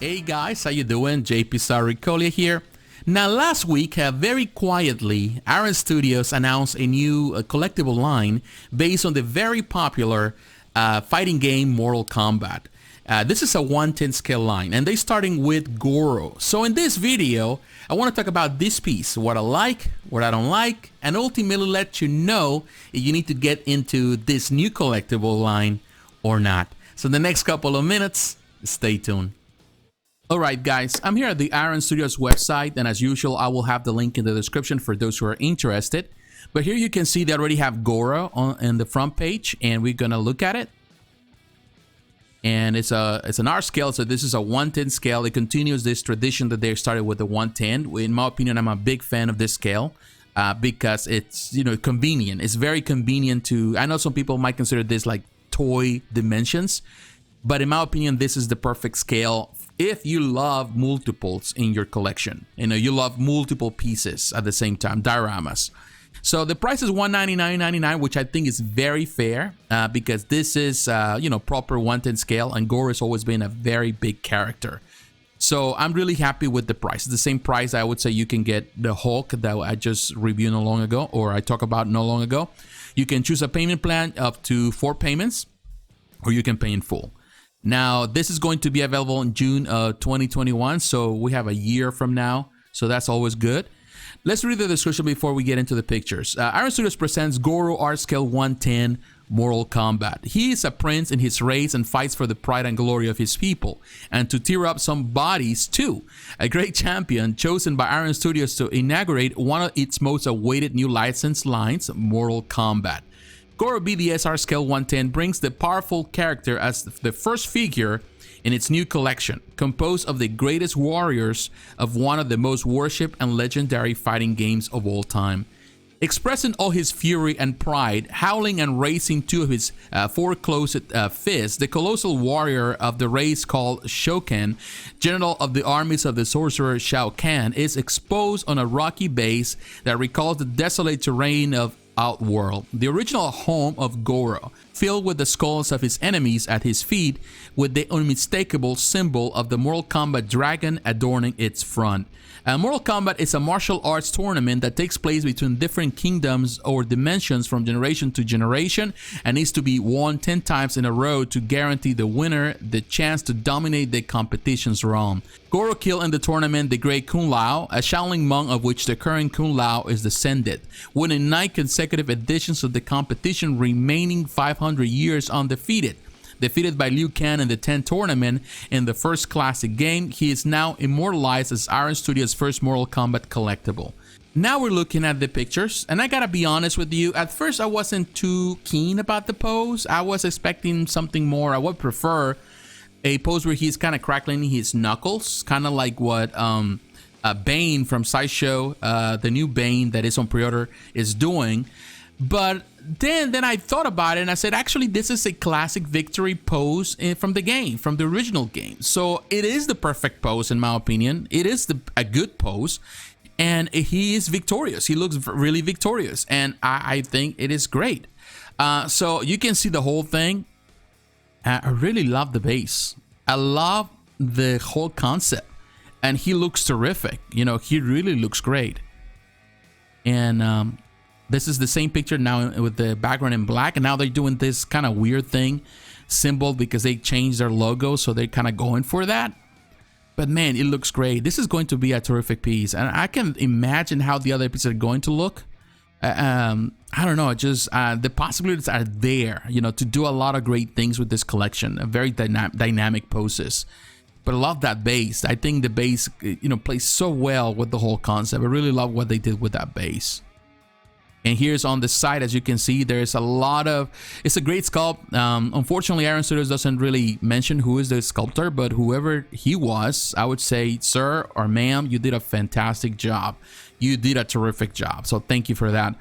Hey guys, how you doing? jpsarrireviews here. Now last week, very quietly, Aaron Studios announced a new collectible line based on the very popular fighting game Mortal Kombat. This is a 1/10 scale line, and they're starting with Goro. So in this video, I want to talk about this piece, what I like, what I don't like, and ultimately let you know if you need to get into this new collectible line or not. So in the next couple of minutes, stay tuned. Alright guys, I'm here at the Aaron Studios website, and as usual I will have the link in the description for those who are interested. But here you can see they already have Goro on the front page, and we're gonna look at it. And it's an art scale, so this is a 1/10 scale. It continues this tradition that they started with the 1/10. In my opinion, I'm a big fan of this scale because it's, you know, convenient. It's very convenient to, I know some people might consider this like toy dimensions, but in my opinion, this is the perfect scale if you love multiples in your collection. You know, you love multiple pieces at the same time, dioramas. So the price is $199.99, which I think is very fair because this is, you know, proper 1/10 scale, and Goro has always been a very big character. So I'm really happy with the price. It's the same price I would say you can get the Hulk that I just reviewed not long ago, or I talked about not long ago. You can choose a payment plan up to 4 payments, or you can pay in full. Now, this is going to be available in June of 2021, so we have a year from now, so that's always good. Let's read the description before we get into the pictures. Aaron Studios presents Goro Art Scale 1/10 Mortal Kombat. He is a prince in his race and fights for the pride and glory of his people, and to tear up some bodies too. A great champion chosen by Aaron Studios to inaugurate one of its most awaited new licensed lines, Mortal Kombat. Goro BDS Art Scale 1/10 brings the powerful character as the first figure in its new collection, composed of the greatest warriors of one of the most worshipped and legendary fighting games of all time. Expressing all his fury and pride, howling and raising two of his four closed fists, the colossal warrior of the race called Shokan, general of the armies of the sorcerer Shao Kahn, is exposed on a rocky base that recalls the desolate terrain of Outworld, the original home of Goro, filled with the skulls of his enemies at his feet, with the unmistakable symbol of the Mortal Kombat dragon adorning its front. Mortal Kombat is a martial arts tournament that takes place between different kingdoms or dimensions from generation to generation, and needs to be won 10 times in a row to guarantee the winner the chance to dominate the competition's realm. Goro killed in the tournament the great Kung Lao, a Shaolin monk of which the current Kung Lao is descended, winning 9 consecutive editions of the competition, remaining 500 years undefeated. Defeated by Liu Kang in the 10th tournament in the first classic game, he is now immortalized as Aaron Studios' first Mortal Kombat collectible. Now we're looking at the pictures, and I gotta be honest with you, at first I wasn't too keen about the pose. I was expecting something more. I would prefer a pose where he's kind of crackling his knuckles, kind of like what Bane from Sideshow, the new Bane that is on pre-order, is doing. But then I thought about it, and I said, actually, this is a classic victory pose from the game, from the original game. So it is the perfect pose, in my opinion. It is a good pose, and he is victorious. He looks really victorious, and I think it is great. So you can see the whole thing. I really love the base. I love the whole concept, and he looks terrific. You know, he really looks great. And this is the same picture now with the background in black, and now they're doing this kind of weird thing symbol because they changed their logo, so they're kind of going for that. But man, it looks great. This is going to be a terrific piece, and I can imagine how the other pieces are going to look. I don't know, just the possibilities are there, you know, to do a lot of great things with this collection. Very dynamic poses. But I love that base. I think the base, you know, plays so well with the whole concept. I really love what they did with that base. And here's on the side, as you can see, there's a lot of, it's a great sculpt. Unfortunately, Aaron Studios doesn't really mention who is the sculptor, but whoever he was, I would say, sir or ma'am, you did a fantastic job. You did a terrific job. So thank you for that.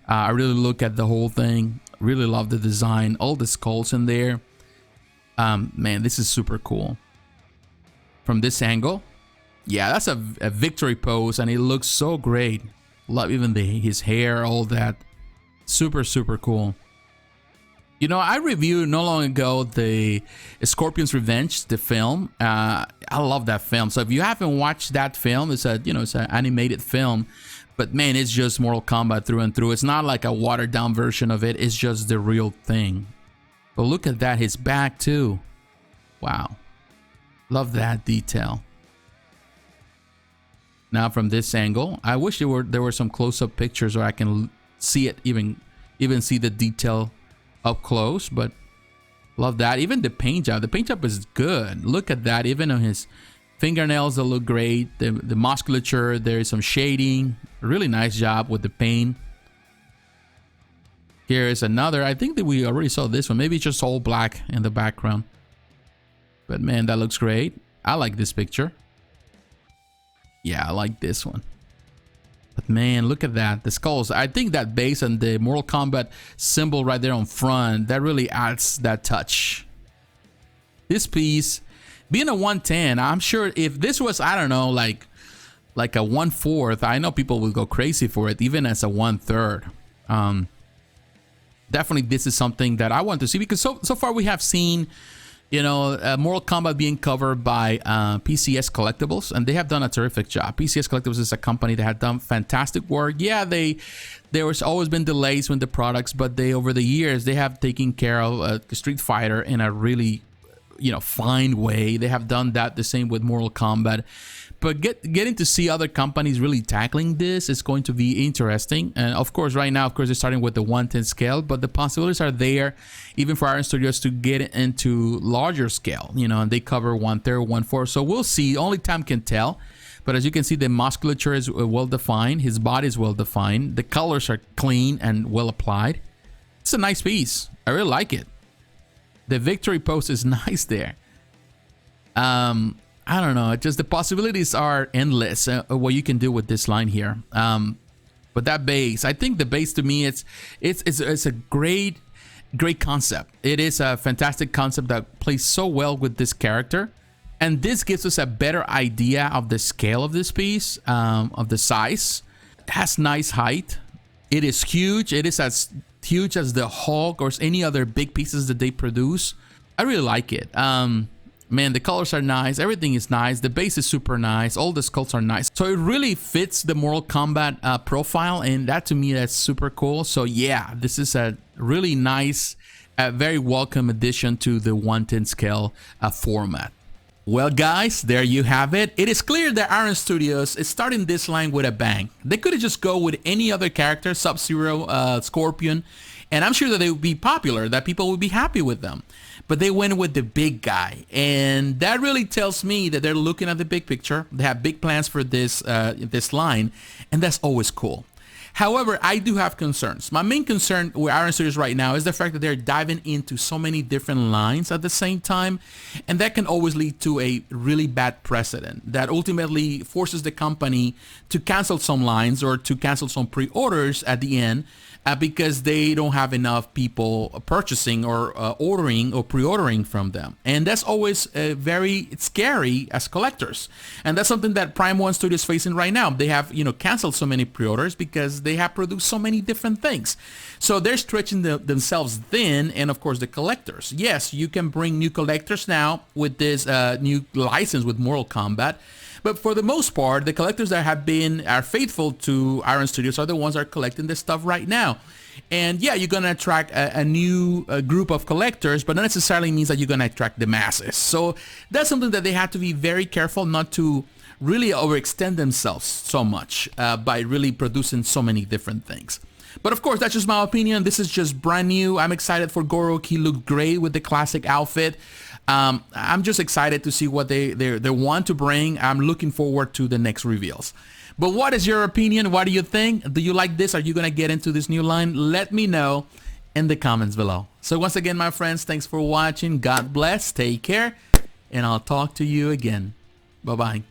I really look at the whole thing. Really love the design, all the skulls in there. Man, this is super cool. From this angle, yeah, that's a victory pose, and it looks so great. Love even his hair, all that. Super cool. You know, I reviewed not long ago the Scorpion's Revenge, the film. I love that film. So if you haven't watched that film, it's a, you know, it's an animated film. But man, it's just Mortal Kombat through and through. It's not like a watered down version of it. It's just the real thing. But look at that, his back too. Wow. Love that detail. Now from this angle, I wish there were some close-up pictures where I can see it, even see the detail up close. But love that. Even the paint job. The paint job is good. Look at that. Even on his fingernails, that look great. The musculature, there is some shading. Really nice job with the paint. Here is another. I think that we already saw this one. Maybe it's just all black in the background. But man, that looks great. I like this picture. Yeah, I like this one. But man, look at that. The skulls. I think that base and the Mortal Kombat symbol right there on front, that really adds that touch. This piece, being a 110, I'm sure if this was, I don't know, like a 1/4, I know people would go crazy for it, even as a 1/3. Definitely this is something that I want to see, because so far we have seen, you know, Mortal Kombat being covered by PCS Collectibles, and they have done a terrific job. PCS Collectibles is a company that had done fantastic work. Yeah, there was always been delays with the products, but they, over the years, they have taken care of Street Fighter in a really, you know, fine way. They have done that the same with Mortal Kombat. But getting to see other companies really tackling this is going to be interesting. And of course, right now, of course, they're starting with the 110 scale, but the possibilities are there, even for Iron Studios, to get into larger scale, you know, and they cover 1/3, 1/4. So we'll see. Only time can tell. But as you can see, the musculature is well defined. His body is well defined. The colors are clean and well applied. It's a nice piece. I really like it. The victory pose is nice there. I don't know. Just the possibilities are endless. What you can do with this line here. But that base, I think the base to me, it's a great concept. It is a fantastic concept that plays so well with this character, and this gives us a better idea of the scale of this piece, of the size. It has nice height. It is huge. It is as huge as the Hulk or any other big pieces that they produce. I really like it. Man, the colors are nice. Everything is nice. The base is super nice. All the sculpts are nice. So it really fits the Mortal Kombat profile, and that to me, that's super cool. So yeah, this is a really nice, very welcome addition to the 110 scale format. Well, guys, there you have it. It is clear that Iron Studios is starting this line with a bang. They could have just go with any other character, Sub-Zero, Scorpion, and I'm sure that they would be popular, that people would be happy with them. But they went with the big guy, and that really tells me that they're looking at the big picture. They have big plans for this this line, and that's always cool. However, I do have concerns. My main concern with Iron Studios right now is the fact that they're diving into so many different lines at the same time, and that can always lead to a really bad precedent that ultimately forces the company to cancel some lines or to cancel some pre-orders at the end, because they don't have enough people purchasing or ordering or pre-ordering from them. And that's always very scary as collectors. And that's something that Prime 1 Studio is facing right now. They have, you know, canceled so many pre-orders because they have produced so many different things. So they're stretching themselves thin, and of course the collectors. Yes, you can bring new collectors now with this new license with Mortal Kombat. But for the most part, the collectors that are faithful to Iron Studios are the ones that are collecting this stuff right now. And yeah, you're going to attract a new group of collectors, but not necessarily means that you're going to attract the masses. So that's something that they have to be very careful not to really overextend themselves so much by really producing so many different things. But of course, that's just my opinion. This is just brand new. I'm excited for Goro. He looked great with the classic outfit. I'm just excited to see what they want to bring. I'm looking forward to the next reveals. But what is your opinion? What do you think? Do you like this? Are you going to get into this new line? Let me know in the comments below. So once again, my friends, thanks for watching. God bless. Take care. And I'll talk to you again. Bye-bye.